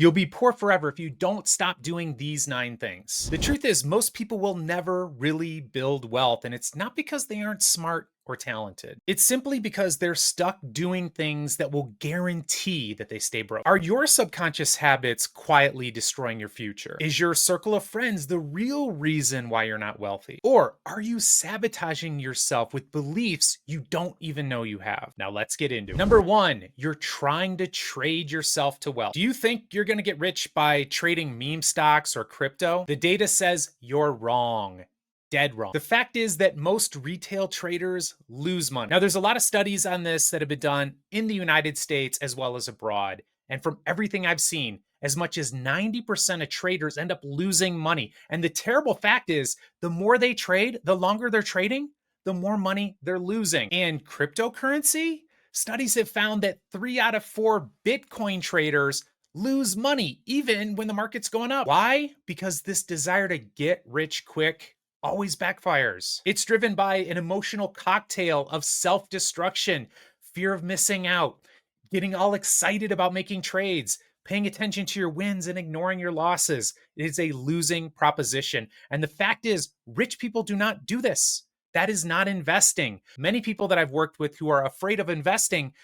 You'll be poor forever if you don't stop doing these 9 things. The truth is, most people will never really build wealth, and it's not because they aren't smart or talented. It's simply because they're stuck doing things that will guarantee that they stay broke. Are your subconscious habits quietly destroying your future? Is your circle of friends the real reason why you're not wealthy? Or are you sabotaging yourself with beliefs you don't even know you have? Now let's get into it. Number 1, you're trying to trade yourself to wealth. Do you think you're gonna get rich by trading meme stocks or crypto? The data says you're wrong. Dead wrong. The fact is that most retail traders lose money. Now, there's a lot of studies on this that have been done in the United States as well as abroad. And from everything I've seen, as much as 90% of traders end up losing money. And the terrible fact is, the more they trade, the longer they're trading, the more money they're losing. And cryptocurrency? Studies have found that 3 out of 4 Bitcoin traders lose money even when the market's going up. Why? Because this desire to get rich quick always backfires. It's driven by an emotional cocktail of self-destruction, fear of missing out, getting all excited about making trades, paying attention to your wins and ignoring your losses. It is a losing proposition. And the fact is, rich people do not do this. That is not investing. Many people that I've worked with who are afraid of investing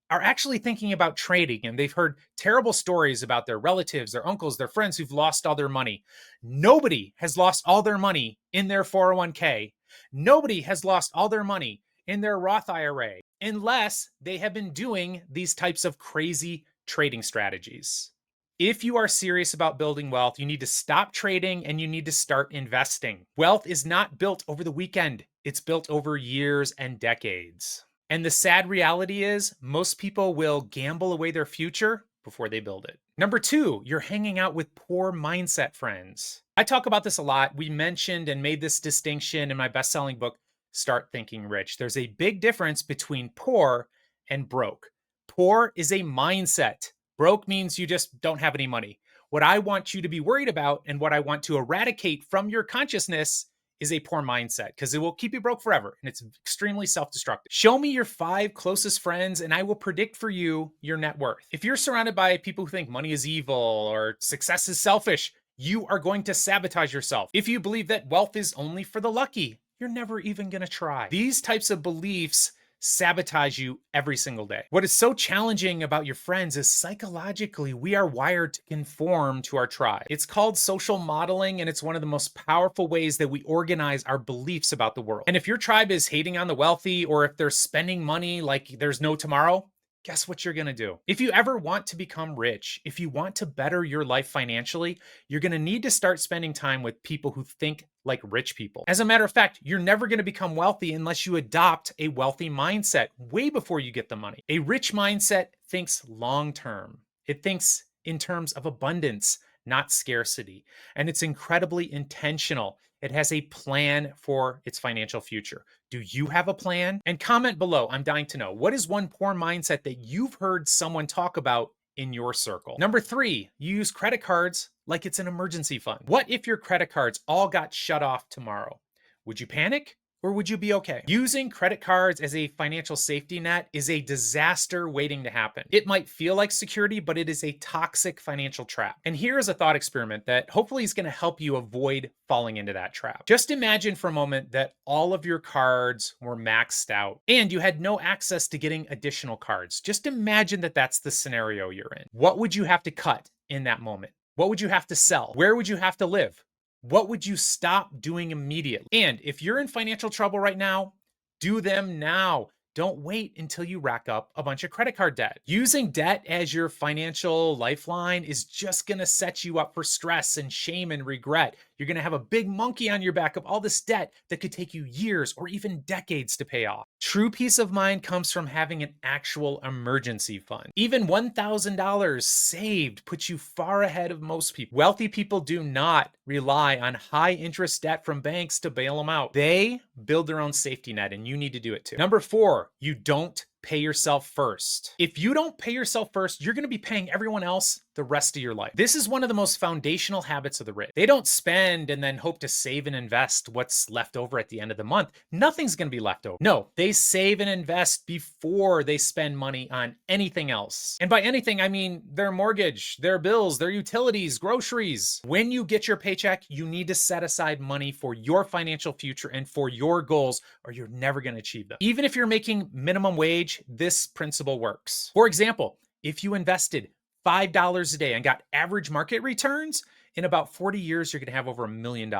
are actually thinking about trading, and they've heard terrible stories about their relatives, their uncles, their friends who've lost all their money. Nobody has lost all their money in their 401k. Nobody has lost all their money in their Roth IRA unless they have been doing these types of crazy trading strategies. If you are serious about building wealth, you need to stop trading and you need to start investing. Wealth is not built over the weekend. It's built over years and decades. And the sad reality is, most people will gamble away their future before they build it. Number 2, you're hanging out with poor mindset friends. I talk about this a lot. We mentioned and made this distinction in my best-selling book, Start Thinking Rich. There's a big difference between poor and broke. Poor is a mindset. Broke means you just don't have any money. What I want you to be worried about and what I want to eradicate from your consciousness is a poor mindset, because it will keep you broke forever and it's extremely self-destructive. Show me your 5 closest friends and I will predict for you your net worth. If you're surrounded by people who think money is evil or success is selfish, you are going to sabotage yourself. If you believe that wealth is only for the lucky, you're never even going to try. These types of beliefs sabotage you every single day. What is so challenging about your friends is psychologically, we are wired to conform to our tribe. It's called social modeling, and it's one of the most powerful ways that we organize our beliefs about the world. And if your tribe is hating on the wealthy, or if they're spending money like there's no tomorrow, guess what you're gonna do? If you ever want to become rich, if you want to better your life financially, you're gonna need to start spending time with people who think like rich people. As a matter of fact, you're never gonna become wealthy unless you adopt a wealthy mindset way before you get the money. A rich mindset thinks long term. It thinks in terms of abundance, not scarcity. And it's incredibly intentional. It has a plan for its financial future. Do you have a plan? And comment below. I'm dying to know. What is one poor mindset that you've heard someone talk about in your circle? Number 3, you use credit cards like it's an emergency fund. What if your credit cards all got shut off tomorrow? Would you panic? Or would you be okay? Using credit cards as a financial safety net is a disaster waiting to happen. It might feel like security, but it is a toxic financial trap. And here is a thought experiment that hopefully is going to help you avoid falling into that trap. Just imagine for a moment that all of your cards were maxed out and you had no access to getting additional cards. Just imagine that that's the scenario you're in. What would you have to cut in that moment? What would you have to sell? Where would you have to live? What would you stop doing immediately? And if you're in financial trouble right now, do them now. Don't wait until you rack up a bunch of credit card debt. Using debt as your financial lifeline is just gonna set you up for stress and shame and regret. You're gonna have a big monkey on your back of all this debt that could take you years or even decades to pay off. True peace of mind comes from having an actual emergency fund. Even $1,000 saved puts you far ahead of most people. Wealthy people do not rely on high interest debt from banks to bail them out. They build their own safety net, and you need to do it too. Number 4, you don't pay yourself first. If you don't pay yourself first, you're going to be paying everyone else the rest of your life. This is one of the most foundational habits of the rich. They don't spend and then hope to save and invest what's left over at the end of the month. Nothing's going to be left over. No, they save and invest before they spend money on anything else. And by anything, I mean their mortgage, their bills, their utilities, groceries. When you get your paycheck, you need to set aside money for your financial future and for your goals, or you're never going to achieve them. Even if you're making minimum wage, this principle works. For example, if you invested $5 a day and got average market returns, in about 40 years, you're going to have over $1 million.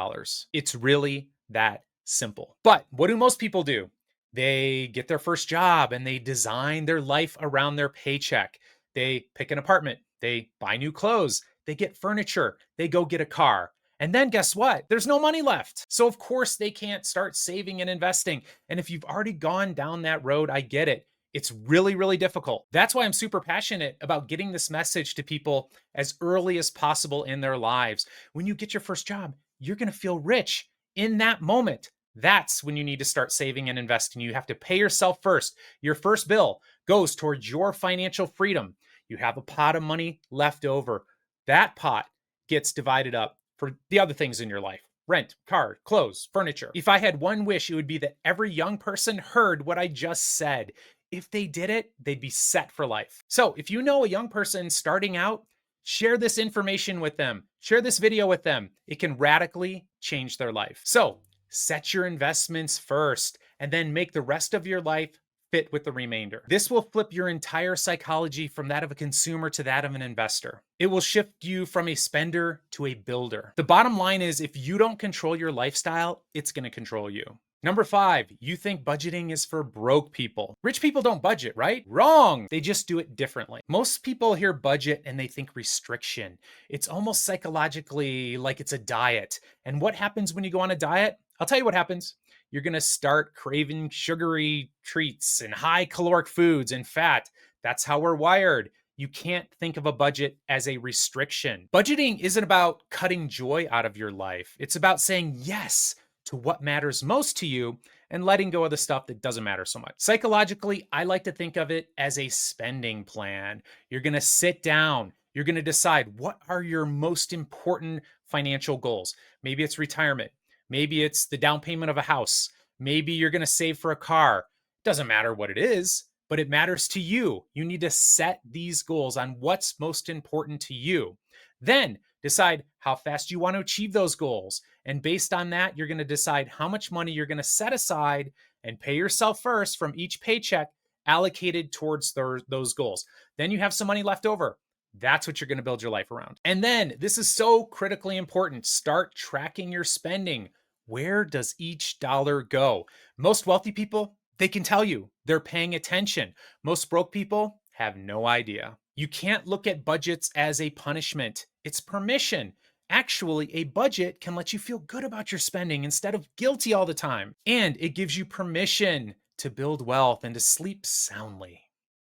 It's really that simple. But what do most people do? They get their first job and they design their life around their paycheck. They pick an apartment, they buy new clothes, they get furniture, they go get a car. And then guess what? There's no money left. So of course they can't start saving and investing. And if you've already gone down that road, I get it. It's really, really difficult. That's why I'm super passionate about getting this message to people as early as possible in their lives. When you get your first job, you're going to feel rich in that moment. That's when you need to start saving and investing. You have to pay yourself first. Your first bill goes towards your financial freedom. You have a pot of money left over. That pot gets divided up for the other things in your life. Rent, car, clothes, furniture. If I had one wish, it would be that every young person heard what I just said. If they did it, they'd be set for life. So if you know a young person starting out, share this information with them. Share this video with them. It can radically change their life. So set your investments first and then make the rest of your life fit with the remainder. This will flip your entire psychology from that of a consumer to that of an investor. It will shift you from a spender to a builder. The bottom line is, if you don't control your lifestyle, it's going to control you. Number 5, you think budgeting is for broke people. Rich people don't budget, right? Wrong. They just do it differently. Most people hear budget and they think restriction. It's almost psychologically like it's a diet. And what happens when you go on a diet? I'll tell you what happens. You're going to start craving sugary treats and high caloric foods and fat. That's how we're wired. You can't think of a budget as a restriction. Budgeting isn't about cutting joy out of your life. It's about saying yes to what matters most to you and letting go of the stuff that doesn't matter so much. Psychologically, I like to think of it as a spending plan. You're going to sit down. You're going to decide, what are your most important financial goals? Maybe it's retirement. Maybe it's the down payment of a house. Maybe you're going to save for a car. Doesn't matter what it is, but it matters to you. You need to set these goals on what's most important to you. Then decide how fast you want to achieve those goals. And based on that, you're going to decide how much money you're going to set aside and pay yourself first from each paycheck allocated towards those goals. Then you have some money left over. That's what you're going to build your life around. And then, this is so critically important, start tracking your spending. Where does each dollar go? Most wealthy people, they can tell you they're paying attention. Most broke people have no idea. You can't look at budgets as a punishment. It's permission. Actually, a budget can let you feel good about your spending instead of guilty all the time. And it gives you permission to build wealth and to sleep soundly.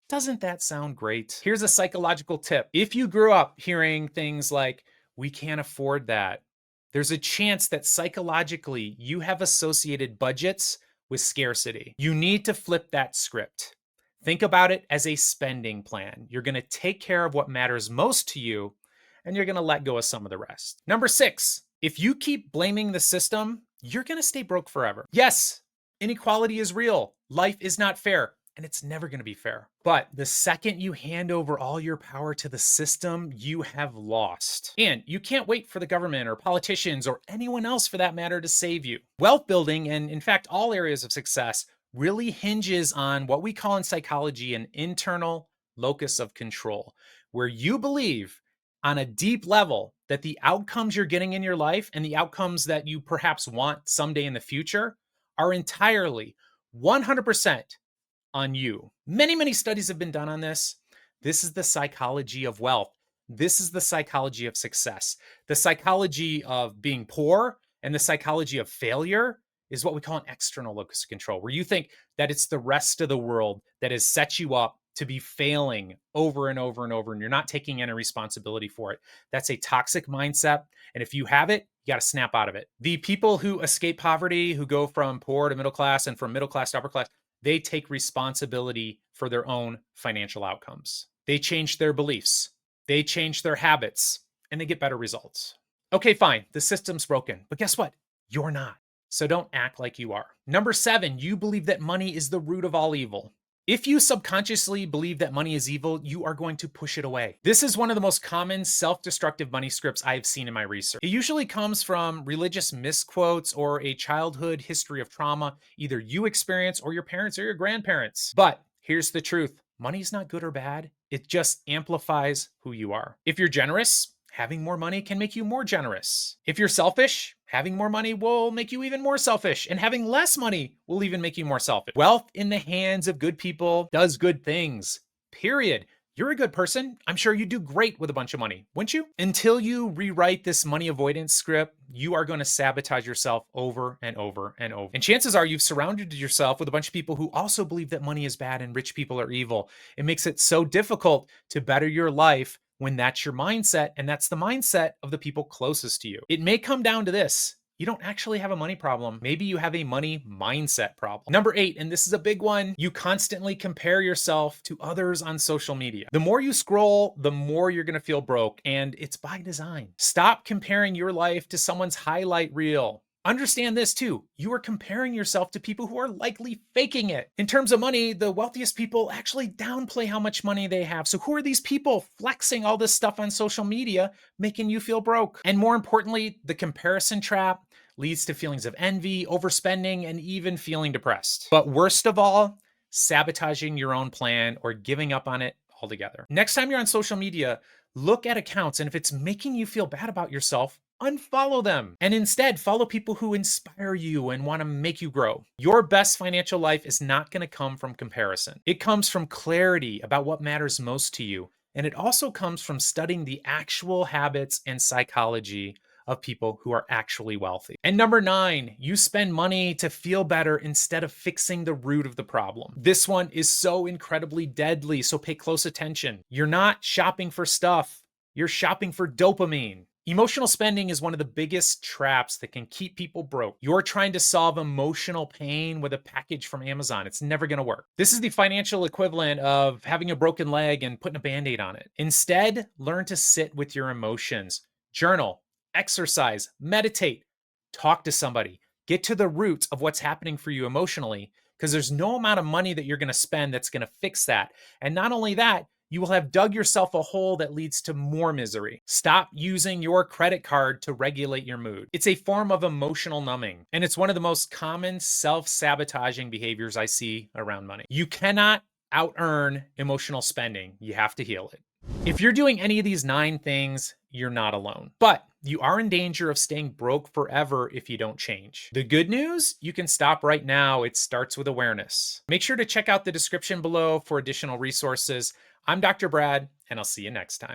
Doesn't that sound great? Here's a psychological tip. If you grew up hearing things like, we can't afford that, there's a chance that psychologically you have associated budgets with scarcity. You need to flip that script. Think about it as a spending plan. You're going to take care of what matters most to you, and you're going to let go of some of the rest. Number 6, if you keep blaming the system, you're going to stay broke forever. Yes, inequality is real. Life is not fair, and it's never going to be fair. But the second you hand over all your power to the system, you have lost. And you can't wait for the government or politicians or anyone else for that matter to save you. Wealth building, and in fact, all areas of success, really hinges on what we call in psychology an internal locus of control, where you believe on a deep level that the outcomes you're getting in your life and the outcomes that you perhaps want someday in the future are entirely 100% on you. Many, many studies have been done on this. This is the psychology of wealth. This is the psychology of success. The psychology of being poor and the psychology of failure is what we call an external locus of control, where you think that it's the rest of the world that has set you up to be failing over and over and over, and you're not taking any responsibility for it. That's a toxic mindset. And if you have it, you got to snap out of it. The people who escape poverty, who go from poor to middle class and from middle class to upper class, They take responsibility for their own financial outcomes. They change their beliefs, they change their habits, and they get better results. Okay, fine, the system's broken, but guess what? You're not. So don't act like you are. Number 7, you believe that money is the root of all evil. If you subconsciously believe that money is evil, you are going to push it away. This is one of the most common self-destructive money scripts I've seen in my research. It usually comes from religious misquotes or a childhood history of trauma, either you experience or your parents or your grandparents. But here's the truth. Money's not good or bad. It just amplifies who you are. If you're generous, having more money can make you more generous. If you're selfish, having more money will make you even more selfish, and having less money will even make you more selfish. Wealth in the hands of good people does good things, period. You're a good person. I'm sure you'd do great with a bunch of money, wouldn't you? Until you rewrite this money avoidance script, you are going to sabotage yourself over and over and over. And chances are you've surrounded yourself with a bunch of people who also believe that money is bad and rich people are evil. It makes it so difficult to better your life when that's your mindset, and that's the mindset of the people closest to you. It may come down to this. You don't actually have a money problem. Maybe you have a money mindset problem. Number 8, and this is a big one, you constantly compare yourself to others on social media. The more you scroll, the more you're gonna feel broke, and it's by design. Stop comparing your life to someone's highlight reel. Understand this too. You are comparing yourself to people who are likely faking it. In terms of money, the wealthiest people actually downplay how much money they have. So who are these people flexing all this stuff on social media, making you feel broke? And more importantly, the comparison trap leads to feelings of envy, overspending, and even feeling depressed. But worst of all, sabotaging your own plan or giving up on it altogether. Next time you're on social media, look at accounts, and if it's making you feel bad about yourself, unfollow them and instead follow people who inspire you and want to make you grow. Your best financial life is not going to come from comparison. It comes from clarity about what matters most to you. And it also comes from studying the actual habits and psychology of people who are actually wealthy. And number 9, you spend money to feel better instead of fixing the root of the problem. This one is so incredibly deadly, so pay close attention. You're not shopping for stuff, you're shopping for dopamine. Emotional spending is one of the biggest traps that can keep people broke. You're trying to solve emotional pain with a package from Amazon. It's never going to work. This is the financial equivalent of having a broken leg and putting a Band-Aid on it. Instead, learn to sit with your emotions. Journal, exercise, meditate, talk to somebody. Get to the roots of what's happening for you emotionally, because there's no amount of money that you're going to spend that's going to fix that. And not only that, you will have dug yourself a hole that leads to more misery. Stop using your credit card to regulate your mood. It's a form of emotional numbing, and it's one of the most common self-sabotaging behaviors I see around money. You cannot out-earn emotional spending. You have to heal it. If you're doing any of these 9 things, you're not alone. But you are in danger of staying broke forever if you don't change. The good news, you can stop right now. It starts with awareness. Make sure to check out the description below for additional resources. I'm Dr. Brad, and I'll see you next time.